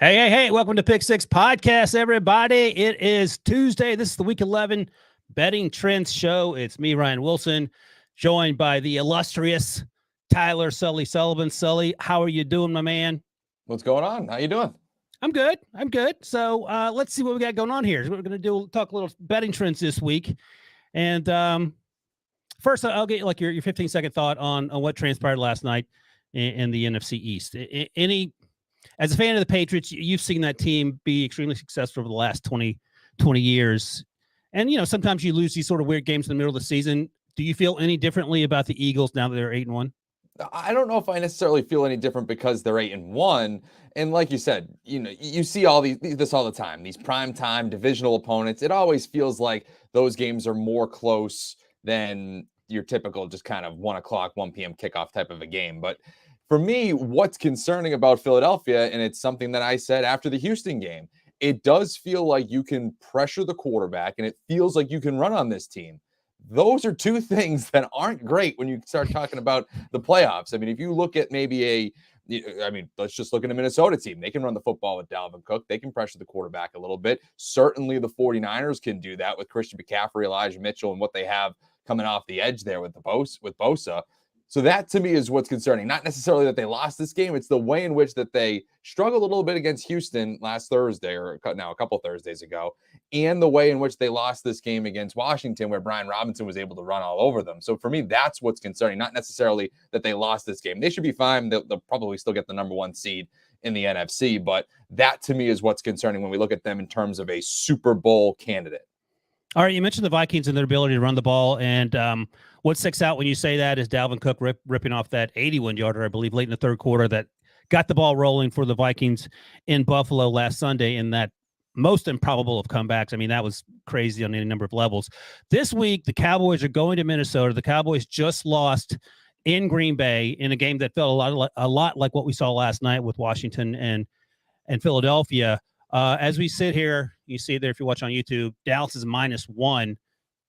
Hey, welcome to Pick Six Podcast, everybody. It is Tuesday. This is the Week 11 Betting Trends Show. It's me, Ryan Wilson, joined by the illustrious Tyler Sullivan. Sully, how are you doing, my man? What's going on? How you doing? I'm good. So let's see what we got going on here. We're going to talk a little betting trends this week. And first, I'll get like your 15-second thought on what transpired last night in the NFC East. As a fan of the Patriots, you've seen that team be extremely successful over the last 20 years. And, sometimes you lose these sort of weird games in the middle of the season. Do you feel any differently about the Eagles now that they're 8-1? I don't know if I necessarily feel any different because they're 8-1. And like you said, you see all this all the time, these primetime divisional opponents. It always feels like those games are more close than your typical just kind of 1 p.m. kickoff type of a game. But for me, what's concerning about Philadelphia, and it's something that I said after the Houston game, it does feel like you can pressure the quarterback and it feels like you can run on this team. Those are two things that aren't great when you start talking about the playoffs. I mean, if you look at let's just look at a Minnesota team. They can run the football with Dalvin Cook. They can pressure the quarterback a little bit. Certainly the 49ers can do that with Christian McCaffrey, Elijah Mitchell, and what they have coming off the edge there with Bosa. So that to me is what's concerning. Not necessarily that they lost this game. It's the way in which that they struggled a little bit against Houston last Thursday, or now a couple Thursdays ago, and the way in which they lost this game against Washington, where Brian Robinson was able to run all over them. So for me, that's what's concerning. Not necessarily that they lost this game. They should be fine. They'll probably still get the number 1 seed in the NFC. But that to me is what's concerning when we look at them in terms of a Super Bowl candidate. All right, you mentioned the Vikings and their ability to run the ball, and what sticks out when you say that is Dalvin Cook ripping off that 81-yarder, I believe, late in the third quarter that got the ball rolling for the Vikings in Buffalo last Sunday in that most improbable of comebacks. I mean, that was crazy on any number of levels. This week, the Cowboys are going to Minnesota. The Cowboys just lost in Green Bay in a game that felt a lot like what we saw last night with Washington and Philadelphia. As we sit here, you see there if you watch on YouTube, Dallas is -1.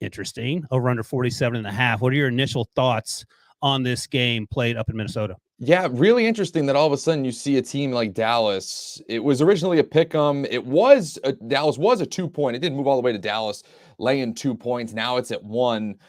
Interesting. Over under 47.5. What are your initial thoughts on this game played up in Minnesota? Yeah, really interesting that all of a sudden you see a team like Dallas. It was originally a pick 'em. Dallas was a 2-point. It didn't move all the way to Dallas laying 2 points. Now it's at 1.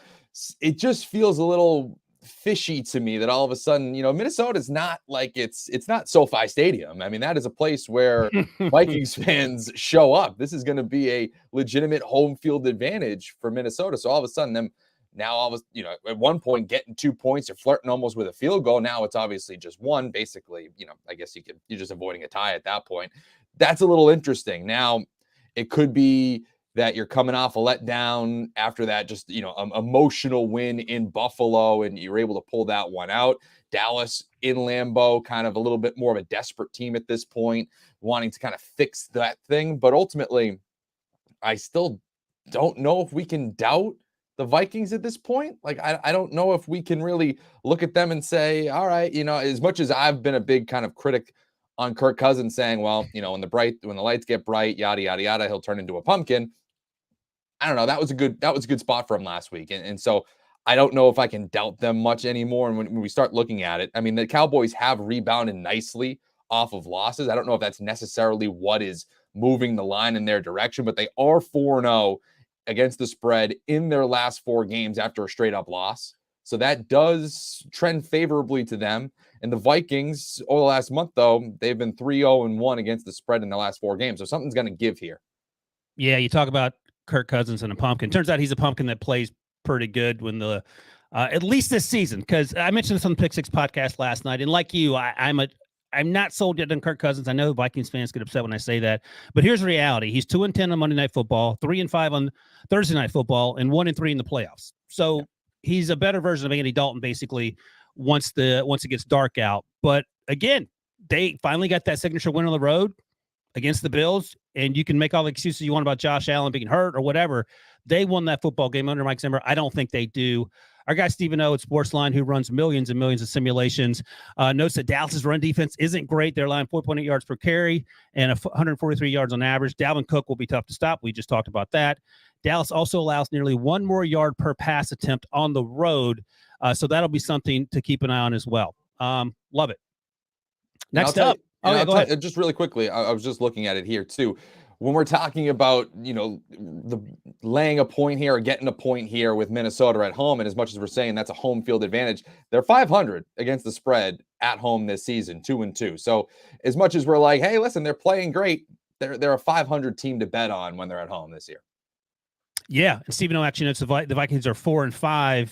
It just feels a little fishy to me that all of a sudden, Minnesota's not like it's not SoFi Stadium. I mean, that is a place where Vikings fans show up. This is going to be a legitimate home field advantage for Minnesota. So all of a sudden, them now at one point getting 2 points, you're flirting almost with a field goal. Now it's obviously just 1. Basically, I guess you're just avoiding a tie at that point. That's a little interesting. Now, it could be that you're coming off a letdown after that, just, emotional win in Buffalo, and you're able to pull that one out. Dallas in Lambeau, kind of a little bit more of a desperate team at this point, wanting to kind of fix that thing. But ultimately, I still don't know if we can doubt the Vikings at this point. Like, I don't know if we can really look at them and say, all right, as much as I've been a big kind of critic on Kirk Cousins saying, well, when the lights get bright, yada, yada, yada, he'll turn into a pumpkin. I don't know. That was a good spot for him last week. And so I don't know if I can doubt them much anymore. And when we start looking at it, I mean, the Cowboys have rebounded nicely off of losses. I don't know if that's necessarily what is moving the line in their direction, but they are 4-0 against the spread in their last 4 games after a straight up loss. So that does trend favorably to them. And the Vikings, over the last month, though, they've been 3-0-1 against the spread in the last 4 games. So something's going to give here. Yeah, you talk about Kirk Cousins and a pumpkin. Turns out he's a pumpkin that plays pretty good when at least this season, because I mentioned this on the Pick Six podcast last night, and like you, I'm not sold yet on Kirk Cousins. I know Vikings fans get upset when I say that, but here's the reality: he's 2-10 on Monday Night Football, 3-5 on Thursday Night Football, and 1-3 in the playoffs. So he's a better version of Andy Dalton, basically. Once it gets dark out, but again, they finally got that signature win on the road against the Bills, and you can make all the excuses you want about Josh Allen being hurt or whatever. They won that football game under Mike Zimmer. I don't think they do. Our guy Stephen O at Sportsline, who runs millions and millions of simulations, notes that Dallas's run defense isn't great. They're allowing 4.8 yards per carry and 143 yards on average. Dalvin Cook will be tough to stop. We just talked about that. Dallas also allows nearly 1 more yard per pass attempt on the road. So that'll be something to keep an eye on as well. Love it. Next up. Oh, And yeah, I'll go ahead. just really quickly, I was just looking at it here too. When we're talking about, the laying a point here or getting a point here with Minnesota at home, and as much as we're saying that's a home field advantage, they're 500 against the spread at home this season, 2-2. So as much as we're like, hey, listen, they're playing great, they're a 500 team to bet on when they're at home this year. Yeah, and Stephen O actually notes the Vikings are 4-5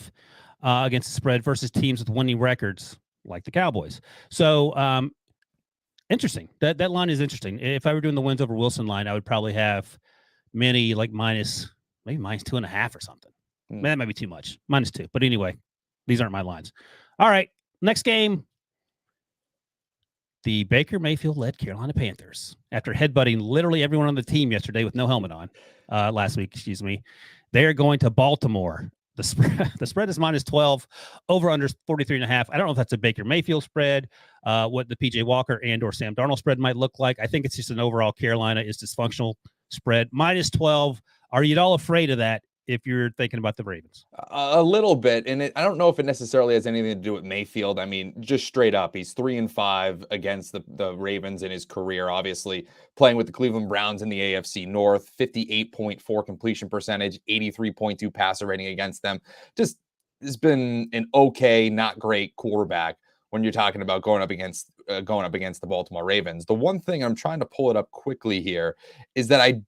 against the spread versus teams with winning records like the Cowboys. So interesting. That line is interesting. If I were doing the wins over Wilson line, I would probably have many like maybe -2.5 or something. Man, that might be too much. -2. But anyway, these aren't my lines. All right, next game. The Baker Mayfield-led Carolina Panthers, after headbutting literally everyone on the team yesterday with no helmet on, last week, they are going to Baltimore. The spread is -12, over under 43.5. I don't know if that's a Baker Mayfield spread, what the PJ Walker and or Sam Darnold spread might look like. I think it's just an overall Carolina is dysfunctional spread. -12. Are you at all afraid of that if you're thinking about the Ravens? A little bit, and I don't know if it necessarily has anything to do with Mayfield. I mean, just straight up, he's 3-5 against the Ravens in his career. Obviously, playing with the Cleveland Browns in the AFC North, 58.4 completion percentage, 83.2 passer rating against them. Just has been an okay, not great quarterback when you're talking about going up against the Baltimore Ravens. The one thing, I'm trying to pull it up quickly here, is that I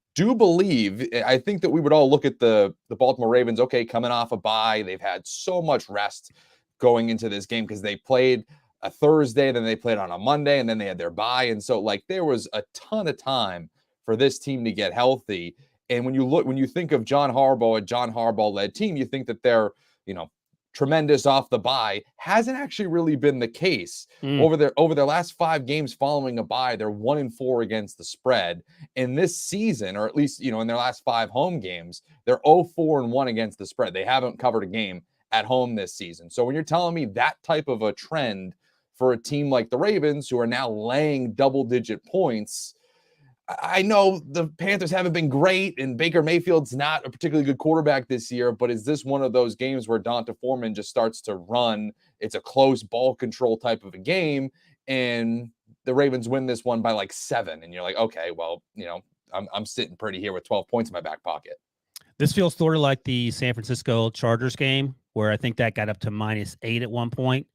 think that we would all look at the Baltimore Ravens, okay, coming off a bye. They've had so much rest going into this game because they played a Thursday, then they played on a Monday, and then they had their bye. And so, like, there was a ton of time for this team to get healthy. And when you think of John Harbaugh, a John Harbaugh-led team, you think that they're, tremendous off the bye. Hasn't actually really been the case. Over their last 5 games following a bye, they're 1-4 against the spread. In this season, or at least in their last 5 home games, they're 0-4-1 against the spread. They haven't covered a game at home this season. So when you're telling me that type of a trend for a team like the Ravens, who are now laying double-digit points, I know the Panthers haven't been great, and Baker Mayfield's not a particularly good quarterback this year, but is this one of those games where Donta Foreman just starts to run? It's a close ball control type of a game, and the Ravens win this one by like 7, and you're like, okay, well, I'm sitting pretty here with 12 points in my back pocket. This feels sort of like the San Francisco Chargers game, where I think that got up to -8 at one point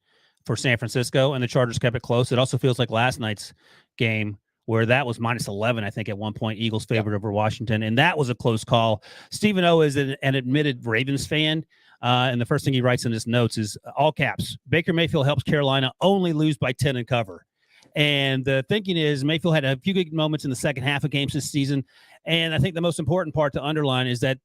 for San Francisco, and the Chargers kept it close. It also feels like last night's game, where that was -11, I think, at one point, Eagles favored over Washington, and that was a close call. Stephen O is an admitted Ravens fan, and the first thing he writes in his notes is, all caps, Baker Mayfield helps Carolina only lose by 10 and cover. And the thinking is Mayfield had a few good moments in the second half of games this season, and I think the most important part to underline is that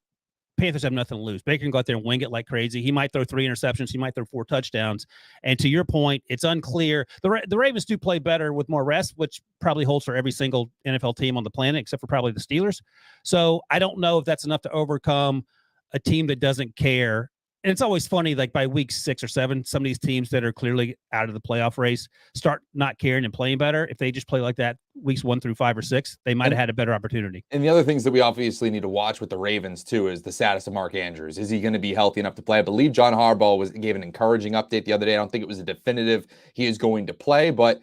Panthers have nothing to lose. Baker can go out there and wing it like crazy. He might throw 3 interceptions. He might throw 4 touchdowns. And to your point, it's unclear. The Ravens do play better with more rest, which probably holds for every single NFL team on the planet, except for probably the Steelers. So I don't know if that's enough to overcome a team that doesn't care. And it's always funny, like by week 6 or 7, some of these teams that are clearly out of the playoff race start not caring and playing better. If they just play like that weeks 1 through 5 or 6, they might have had a better opportunity. And the other things that we obviously need to watch with the Ravens too is the status of Mark Andrews. Is he going to be healthy enough to play? I believe John Harbaugh gave an encouraging update the other day. I don't think it was a definitive he is going to play, but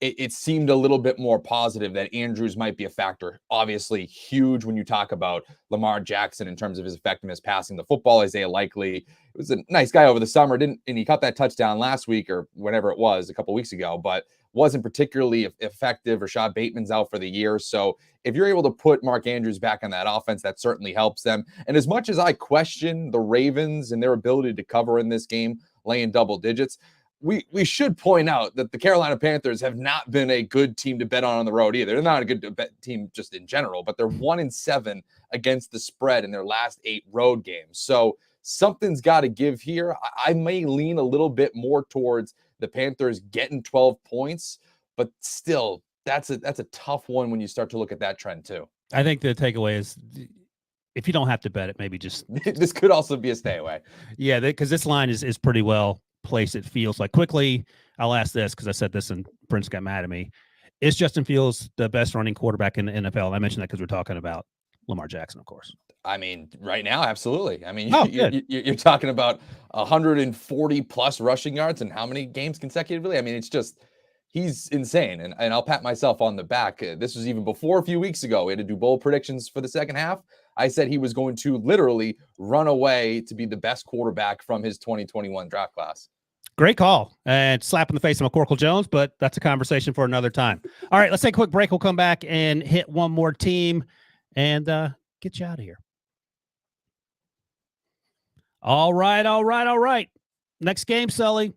it seemed a little bit more positive that Andrews might be a factor. Obviously huge when you talk about Lamar Jackson in terms of his effectiveness passing the football. Isaiah Likely was a nice guy over the summer, and he caught that touchdown last week or whenever it was, a couple weeks ago, but wasn't particularly effective. Rashad Bateman's out for the year. So if you're able to put Mark Andrews back on that offense, that certainly helps them. And as much as I question the Ravens and their ability to cover in this game, laying double digits, we should point out that the Carolina Panthers have not been a good team to bet on the road either. They're not a good bet team just in general, but they're 1-7 against the spread in their last 8 road games. So something's got to give here. I may lean a little bit more towards the Panthers getting 12 points, but still, that's a tough one when you start to look at that trend too. I think the takeaway is, if you don't have to bet it, maybe just this could also be a stay away. Yeah, because this line is pretty well placed. It feels like. Quickly, I'll ask this because I said this and Prince got mad at me. Is Justin Fields the best running quarterback in the NFL? And I mentioned that because we're talking about Lamar Jackson, of course. I mean, right now, absolutely. I mean, you're talking about 140 plus rushing yards and how many games consecutively? I mean, it's just he's insane. And I'll pat myself on the back. This was even before a few weeks ago. We had to do bold predictions for the second half. I said he was going to literally run away to be the best quarterback from his 2021 draft class. Great call, and slap in the face of McCorkle Jones, but that's a conversation for another time. All right, let's take a quick break. We'll come back and hit one more team and get you out of here. All right. Next game, Sully.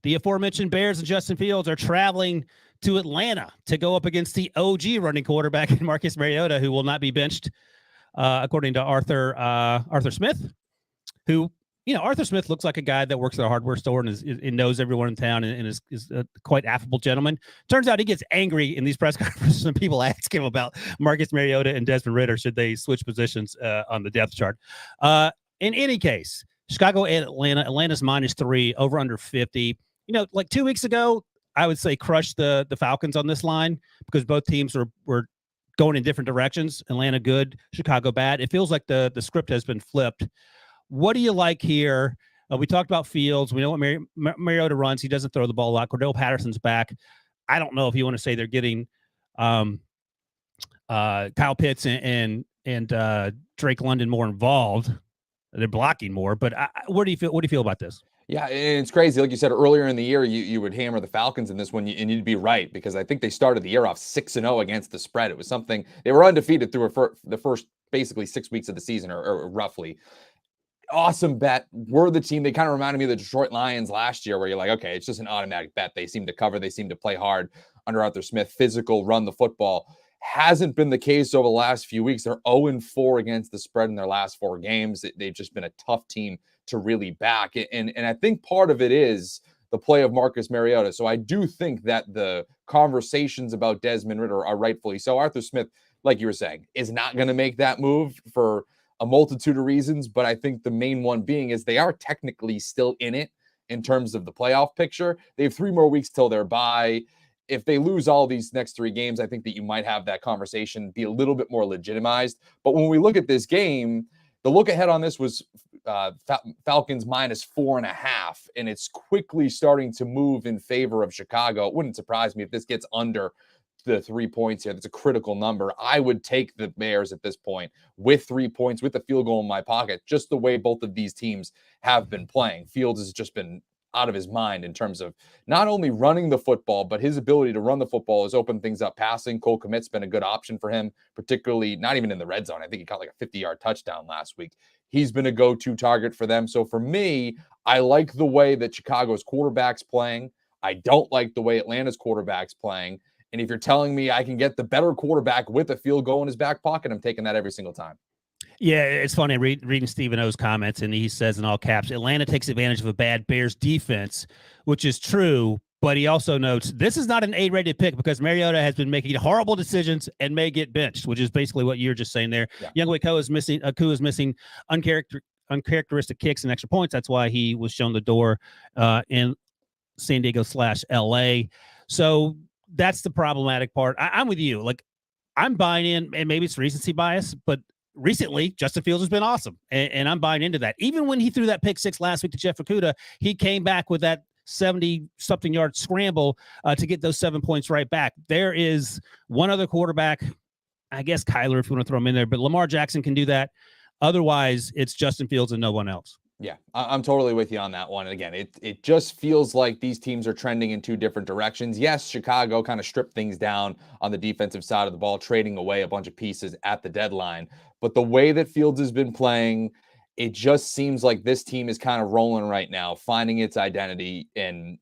The aforementioned Bears and Justin Fields are traveling to Atlanta to go up against the OG running quarterback in Marcus Mariota, who will not be benched, according to Arthur Smith, who, Arthur Smith looks like a guy that works at a hardware store and knows everyone in town and is a quite affable gentleman. Turns out he gets angry in these press conferences when people ask him about Marcus Mariota and Desmond Ridder. Should they switch positions on the depth chart? In any case, Chicago and Atlanta. Atlanta's -3, over under 50. Like 2 weeks ago, I would say crush the Falcons on this line because both teams were going in different directions. Atlanta good, Chicago bad. It feels like the script has been flipped. What do you like here? We talked about Fields. We know what Mariota runs. He doesn't throw the ball a lot. Cordell Patterson's back. I don't know if you want to say they're getting Kyle Pitts and Drake London more involved. They're blocking more. But what do you feel about this? Yeah, and it's crazy. Like you said earlier in the year, you would hammer the Falcons in this one, and you'd be right, because I think they started the year off 6-0 against the spread. It was something they were undefeated through the first basically 6 weeks of the season, or roughly. Awesome bet. We're the team. They kind of reminded me of the Detroit Lions last year, where you're like, okay, it's just an automatic bet. They seem to cover. They seem to play hard under Arthur Smith, physical, run the football. Hasn't been the case over the last few weeks. They're 0-4 against the spread in their last 4 games. They've just been a tough team to really back. And I think part of it is the play of Marcus Mariota. So I do think that the conversations about Desmond Ridder are rightfully so. Arthur Smith, like you were saying, is not going to make that move for a multitude of reasons, but I think the main one being is they are technically still in it in terms of the playoff picture. They have 3 more weeks till their bye. If they lose all these next 3 games, I think that you might have that conversation be a little bit more legitimized. But when we look at this game, the look ahead on this was Falcons -4.5, and it's quickly starting to move in favor of Chicago. It wouldn't surprise me if this gets under the 3 points here. That's a critical number. I would take the Bears at this point with 3 points, with the field goal in my pocket, just the way both of these teams have been playing. Fields has just been out of his mind in terms of not only running the football, but his ability to run the football has opened things up passing. Cole Kmet's been a good option for him, particularly not even in the red zone. I think he caught like a 50-yard touchdown last week. He's been a go-to target for them. So for me, I like the way that Chicago's quarterback's playing. I don't like the way Atlanta's quarterback's playing. And if you're telling me I can get the better quarterback with a field goal in his back pocket, I'm taking that every single time. Yeah, it's funny reading Stephen O's comments, and he says in all caps, Atlanta takes advantage of a bad Bears defense, which is true, but he also notes this is not an A-rated pick because Mariota has been making horrible decisions and may get benched, which is basically what you're just saying there. Yeah. Younghoe Koo is missing uncharacteristic kicks and extra points. That's why he was shown the door in San Diego/LA. So that's the problematic part. I'm with you. Like, I'm buying in, and maybe it's recency bias, but recently Justin Fields has been awesome, and I'm buying into that. Even when he threw that pick 6 last week to Jeff Okudah, he came back with that 70-something yard scramble to get those 7 points right back. There is one other quarterback, I guess Kyler, if you want to throw him in there, but Lamar Jackson can do that. Otherwise, it's Justin Fields and no one else. Yeah, I'm totally with you on that one. And again, it just feels like these teams are trending in 2 different directions. Yes, Chicago kind of stripped things down on the defensive side of the ball, trading away a bunch of pieces at the deadline. But the way that Fields has been playing, it just seems like this team is kind of rolling right now, finding its identity. And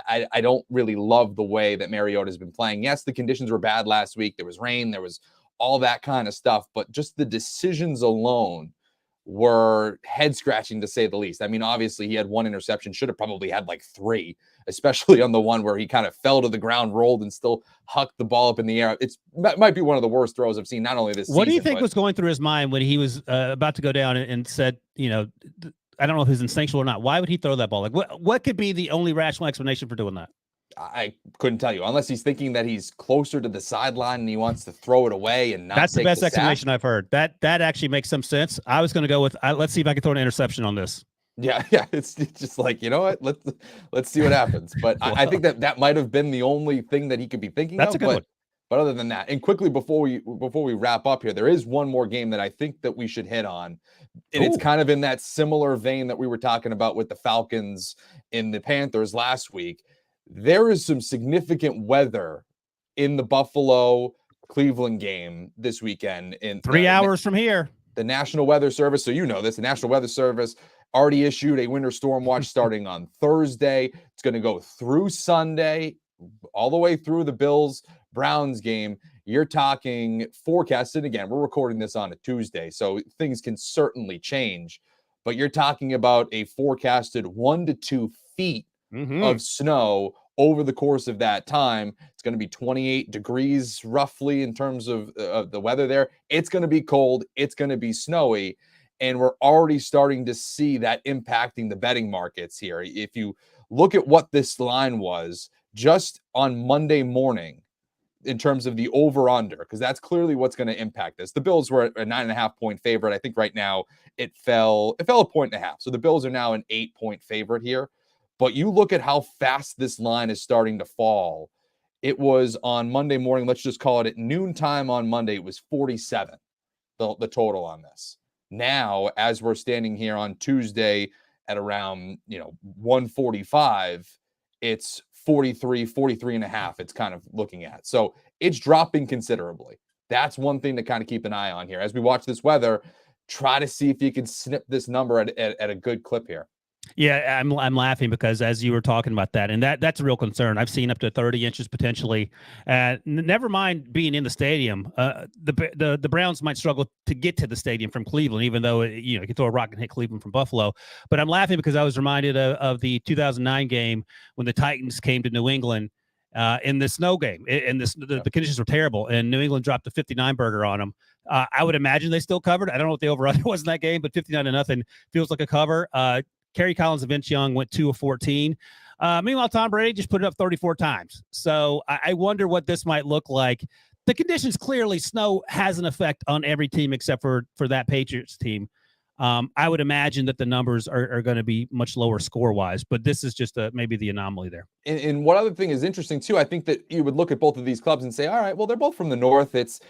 I don't really love the way that Mariota has been playing. Yes, the conditions were bad last week. There was rain, there was all that kind of stuff. But just the decisions alone were head-scratching, to say the least. I mean, obviously, he had 1 interception, should have probably had like 3, especially on the one where he kind of fell to the ground, rolled, and still hucked the ball up in the air. It might be one of the worst throws I've seen, not only this season. What do you think was going through his mind when he was about to go down and said, I don't know if it's instinctual or not. Why would he throw that ball? Like, what could be the only rational explanation for doing that? I couldn't tell you, unless he's thinking that he's closer to the sideline and he wants to throw it away and not. That's the best explanation I've heard. That actually makes some sense. I was going to go with let's see if I can throw an interception on this. Yeah, yeah. It's just like, you know what? Let's see what happens. But I think Well, that might have been the only thing that he could be thinking that's a of. good one. But other than that, and quickly before we wrap up here, there is one more game that I think that we should hit on. And it's Ooh, kind of in that similar vein that we were talking about with the Falcons and the Panthers last week. There is some significant weather in the Buffalo Cleveland game this weekend. In 3 hours from here. the National Weather Service, so you know this, the National Weather Service already issued a winter storm watch starting on Thursday. It's going to go through Sunday, all the way through the Bills Browns game. You're talking forecasted again. We're recording this on a Tuesday, so things can certainly change. But you're talking about a forecasted 1 to 2 feet Mm-hmm. of snow over the course of that time. It's going to be 28 degrees roughly in terms of the weather there. It's going to be cold. It's going to be snowy. And we're already starting to see that impacting the betting markets here. If you look at what this line was just on Monday morning, in terms of the over under, because that's clearly what's going to impact this. The Bills were a 9.5-point favorite. I think right now it fell a 1.5. So the Bills are now an 8-point favorite here. But you look at how fast this line is starting to fall. It was on Monday morning, let's just call it at noontime on Monday, it was 47, the total on this. Now, as we're standing here on Tuesday at around 145, it's 43 and a half. It's kind of looking at. So it's dropping considerably. That's one thing to kind of keep an eye on here. As we watch this weather, try to see if you can snip this number at a good clip here. Yeah, I'm laughing because as you were talking about that, and that's a real concern. I've seen up to 30 inches potentially. Never mind being in the stadium. The Browns might struggle to get to the stadium from Cleveland, even though you can throw a rock and hit Cleveland from Buffalo. But I'm laughing because I was reminded of the 2009 game when the Titans came to New England in the snow game, and the conditions were terrible, and New England dropped a 59 burger on them. I would imagine they still covered. I don't know what the over-under was in that game, but 59-0 feels like a cover. Kerry Collins and Vince Young went 2 of 14. Meanwhile, Tom Brady just put it up 34 times. So I wonder what this might look like. The conditions clearly, snow has an effect on every team except for that Patriots team. I would imagine that the numbers are going to be much lower score-wise, but this is just maybe the anomaly there. And what other thing is interesting, too, I think that you would look at both of these clubs and say, all right, well, they're both from the north. It's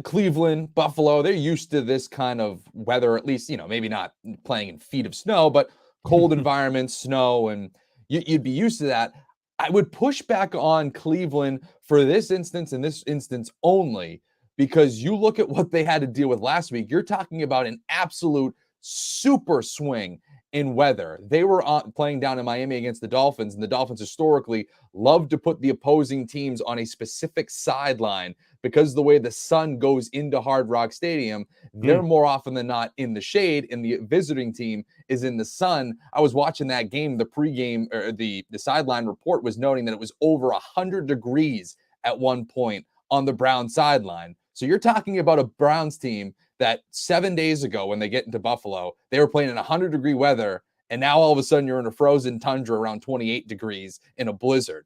Cleveland, Buffalo. They're used to this kind of weather, at least, maybe not playing in feet of snow, but cold environments, snow, and you'd be used to that. I would push back on Cleveland for this instance and this instance only, because you look at what they had to deal with last week. You're talking about an absolute super swing in weather. They were playing down in Miami against the Dolphins, and the Dolphins historically love to put the opposing teams on a specific sideline because the way the sun goes into Hard Rock Stadium, they're more often than not in the shade, and the visiting team is in the sun. I was watching that game, the pregame, or the sideline report was noting that it was over 100 degrees at one point on the Browns sideline. So you're talking about a Browns team that 7 days ago, when they get into Buffalo, they were playing in 100-degree weather, and now all of a sudden you're in a frozen tundra around 28 degrees in a blizzard.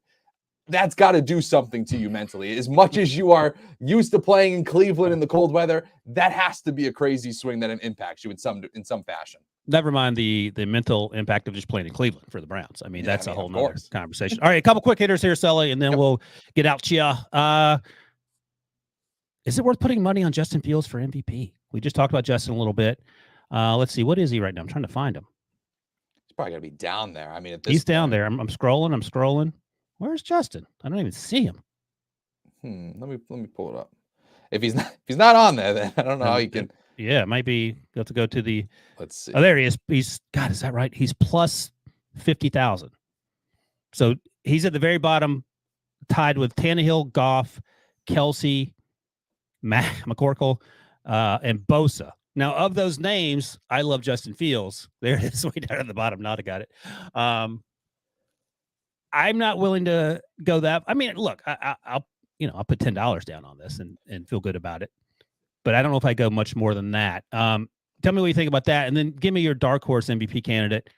That's got to do something to you mentally. As much as you are used to playing in Cleveland in the cold weather, that has to be a crazy swing that impacts you in some fashion. Never mind the mental impact of just playing in Cleveland for the Browns. I mean, that's a whole nother course. conversation. All right, a couple quick hitters here, Sully, and then we'll get out to you. Is it worth putting money on Justin Fields for MVP? We just talked about Justin a little bit. Let's see. What is he right now? I'm trying to find him. He's probably going to be down there. I mean, at this He's down point, there. I'm scrolling. Where's Justin? I don't even see him. Let me pull it up. If he's not on there, then I don't know how you can. Yeah, it might be. You have to go to the. Let's see. Oh, there he is. God, is that right? He's plus 50,000. So he's at the very bottom, tied with Tannehill, Goff, Kelsey, McCorkle, and Bosa. Now, of those names, I love Justin Fields. There it is, way down at the bottom. Nada got it. I'm not willing to go that. I mean, look, I'll put $10 down on this and feel good about it. But I don't know if I go much more than that. Tell me what you think about that, and then give me your dark horse MVP candidate,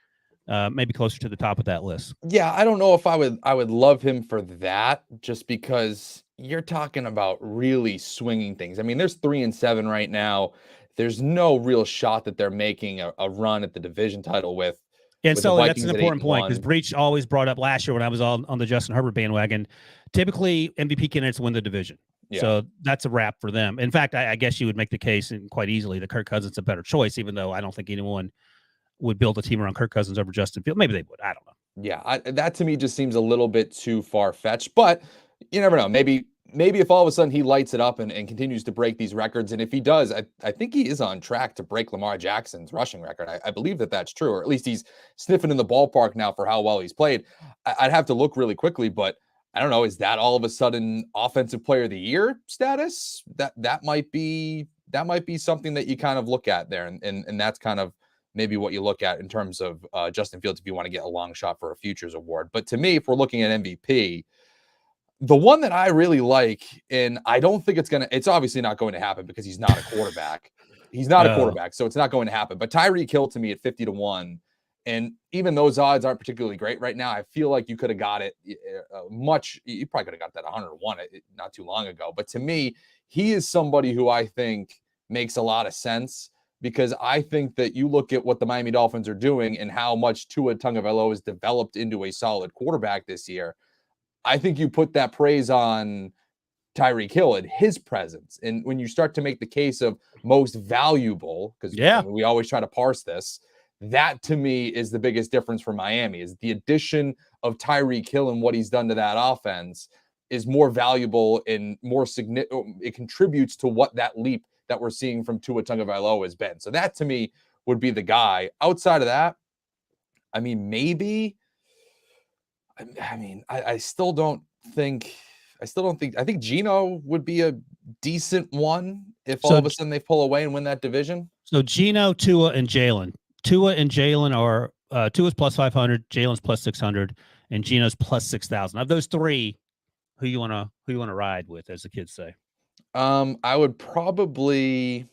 maybe closer to the top of that list. Yeah, I don't know if I would love him for that, just because you're talking about really swinging things. I mean, there's 3-7 right now. There's no real shot that they're making a run at the division title with And with the so that's Vikings an at 8 important and point because 1. Breech always brought up last year when I was on the Justin Herbert bandwagon. Typically, MVP candidates win the division. Yeah. So that's a wrap for them. In fact, I guess you would make the case and quite easily that Kirk Cousins is a better choice, even though I don't think anyone would build a team around Kirk Cousins over Justin Fields. Maybe they would. I don't know. Yeah, that to me just seems a little bit too far-fetched, but you never know. Maybe if all of a sudden he lights it up and continues to break these records, and if he does, I think he is on track to break Lamar Jackson's rushing record. I believe that that's true, or at least he's sniffing in the ballpark now for how well he's played. I'd have to look really quickly, but I don't know. Is that all of a sudden offensive player of the year status? That might be something that you kind of look at there, and that's kind of maybe what you look at in terms of Justin Fields if you want to get a long shot for a futures award. But to me, if we're looking at MVP, the one that I really like, and I don't think it's obviously not going to happen because he's not a quarterback. He's not a quarterback, so it's not going to happen. But Tyreek Hill to me at 50-1, and even those odds aren't particularly great right now. I feel like you could have got it you probably could have got that 101 not too long ago. But to me, he is somebody who I think makes a lot of sense, because I think that you look at what the Miami Dolphins are doing and how much Tua Tagovailoa has developed into a solid quarterback this year. I think you put that praise on Tyreek Hill and his presence. And when you start to make the case of most valuable, because we always try to parse this, that to me is the biggest difference for Miami, is the addition of Tyreek Hill and what he's done to that offense is more valuable and more significant. It contributes to what that leap that we're seeing from Tua Tagovailoa has been. So that to me would be the guy. Outside of that, I mean, maybe. I still don't think. I think Geno would be a decent one if all of a sudden they pull away and win that division. So Geno, Tua, and Jalen. Tua and Jalen are Tua's plus 500, Jalen's plus 600, and Geno's plus 6,000. Of those three, who you wanna ride with, as the kids say? I'd probably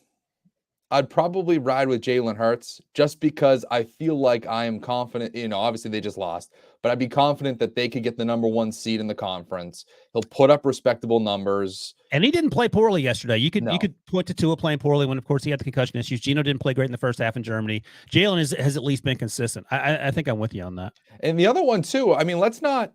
ride with Jalen Hurts, just because I feel like I am confident. Obviously they just lost, but I'd be confident that they could get the number 1 seed in the conference. He'll put up respectable numbers. And he didn't play poorly yesterday. You could point to Tua playing poorly when, of course, he had the concussion issues. Geno didn't play great in the first half in Germany. Jalen has at least been consistent. I think I'm with you on that. And the other one too, I mean, let's not.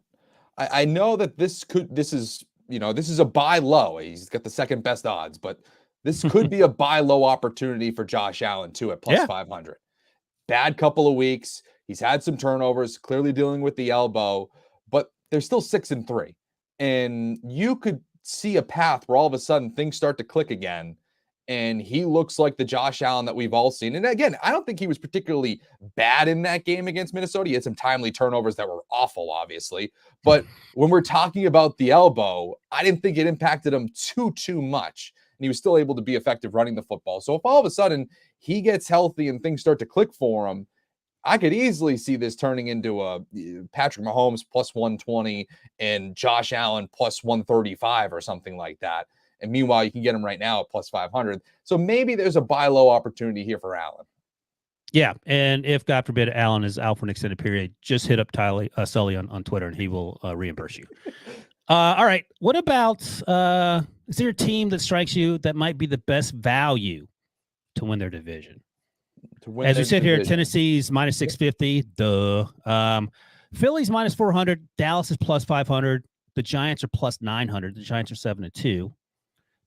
I know that this is a buy low. He's got the second best odds, but this could be a buy low opportunity for Josh Allen too at plus 500. Bad couple of weeks. He's had some turnovers, clearly dealing with the elbow, but they're still 6-3. And you could see a path where all of a sudden things start to click again. And he looks like the Josh Allen that we've all seen. And again, I don't think he was particularly bad in that game against Minnesota. He had some timely turnovers that were awful, obviously. But when we're talking about the elbow, I didn't think it impacted him too much. And he was still able to be effective running the football. So if all of a sudden he gets healthy and things start to click for him, I could easily see this turning into a Patrick Mahomes plus 120 and Josh Allen plus 135 or something like that. And meanwhile, you can get him right now at plus 500. So maybe there's a buy low opportunity here for Allen. Yeah, and if, God forbid, Allen is out for an extended period, just hit up Sully on Twitter, and he will reimburse you. All right, what about, is there a team that strikes you that might be the best value to win their division? As we sit here, Tennessee's minus 650. Philly's minus 400. Dallas is plus 500. The Giants are plus 900. The Giants are 7-2.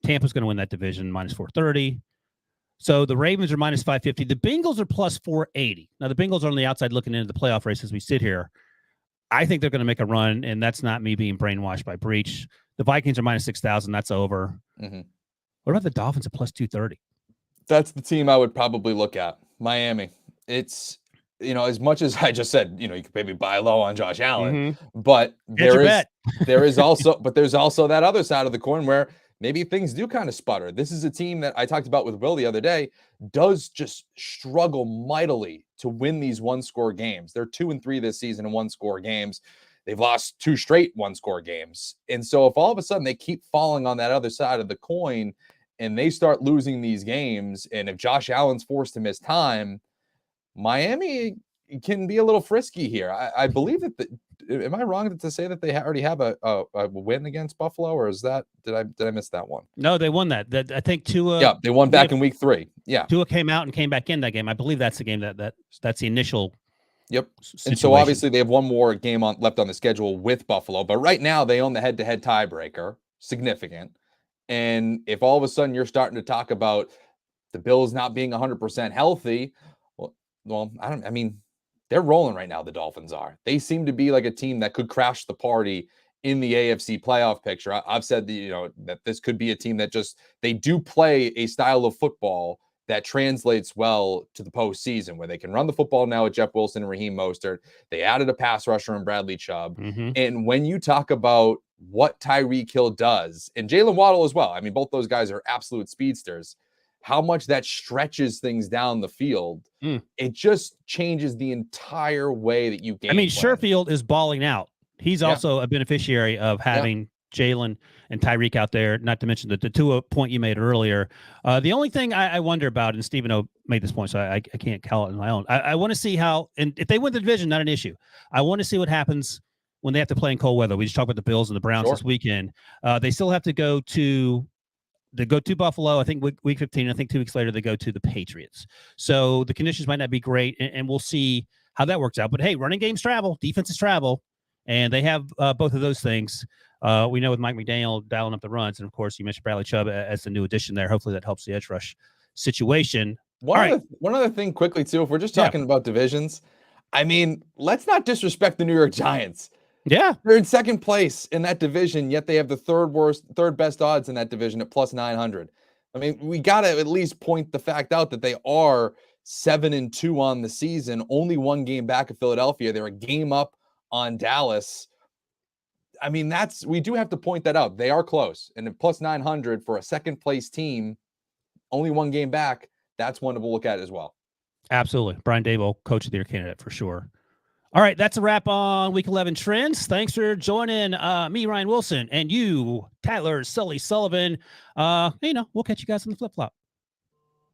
Tampa's going to win that division, minus 430. So the Ravens are minus 550. The Bengals are plus 480. Now, the Bengals are on the outside looking into the playoff race as we sit here. I think they're going to make a run, and that's not me being brainwashed by Breech. The Vikings are minus 6,000. That's over. Mm-hmm. What about the Dolphins at plus 230? That's the team I would probably look at. Miami. It's, as much as I just said, you could maybe buy low on Josh Allen, but there's also that other side of the coin where maybe things do kind of sputter. This is a team that I talked about with Will the other day, does just struggle mightily to win these one-score games. They're 2-3 this season in one-score games. They've lost 2 straight one-score games. And so if all of a sudden they keep falling on that other side of the coin and they start losing these games, and if Josh Allen's forced to miss time, Miami can be a little frisky here. I believe that am I wrong to say that they already have a win against Buffalo, or is that did I miss that one? No, they won that. I think Tua. Yeah, they won back in week 3. Yeah, Tua came out and came back in that game. I believe that's the game that's the initial Yep. And so situation. obviously they have one more game left on the schedule with Buffalo, but right now they own the head-to-head tiebreaker, significant. And if all of a sudden you're starting to talk about the Bills not being 100% healthy, well, I mean, they're rolling right now. The Dolphins are. They seem to be like a team that could crash the party in the AFC playoff picture. I've said that this could be a team that they do play a style of football that translates well to the postseason, where they can run the football now with Jeff Wilson and Raheem Mostert. They added a pass rusher in Bradley Chubb. Mm-hmm. And when you talk about what Tyreek Hill does, and Jalen Waddle as well, I mean, both those guys are absolute speedsters, how much that stretches things down the field, it just changes the entire way that you game. I mean, plan. Sherfield is balling out. He's also a beneficiary of having Jalen and Tyreek out there, not to mention the two point you made earlier. The only thing I wonder about, and Stephen O made this point, so I can't call it on my own. I want to see how, and if they win the division, not an issue. I want to see what happens when they have to play in cold weather. We just talked about the Bills and the Browns this weekend. They still have to go to Buffalo, I think week 15. I think 2 weeks later they go to the Patriots. So the conditions might not be great, and we'll see how that works out. But hey, running games travel, defenses travel, and they have both of those things. We know with Mike McDaniel dialing up the runs, and of course you mentioned Bradley Chubb as the new addition there. Hopefully that helps the edge rush situation. One other thing quickly too, if we're just talking about divisions, I mean, let's not disrespect the New York Giants. Yeah, they're in second place in that division, yet they have the third best odds in that division at plus 900. I mean, we got to at least point the fact out that they are 7-2 on the season, only one game back of Philadelphia. They're a game up on Dallas. I mean, we do have to point that out. They are close, and at plus 900 for a second place team, only one game back, that's one to look at as well. Absolutely. Brian Daboll, coach of the year candidate for sure. All right, that's a wrap on Week 11 Trends. Thanks for joining me, Ryan Wilson, and you, Tyler Sullivan. We'll catch you guys on the flip-flop.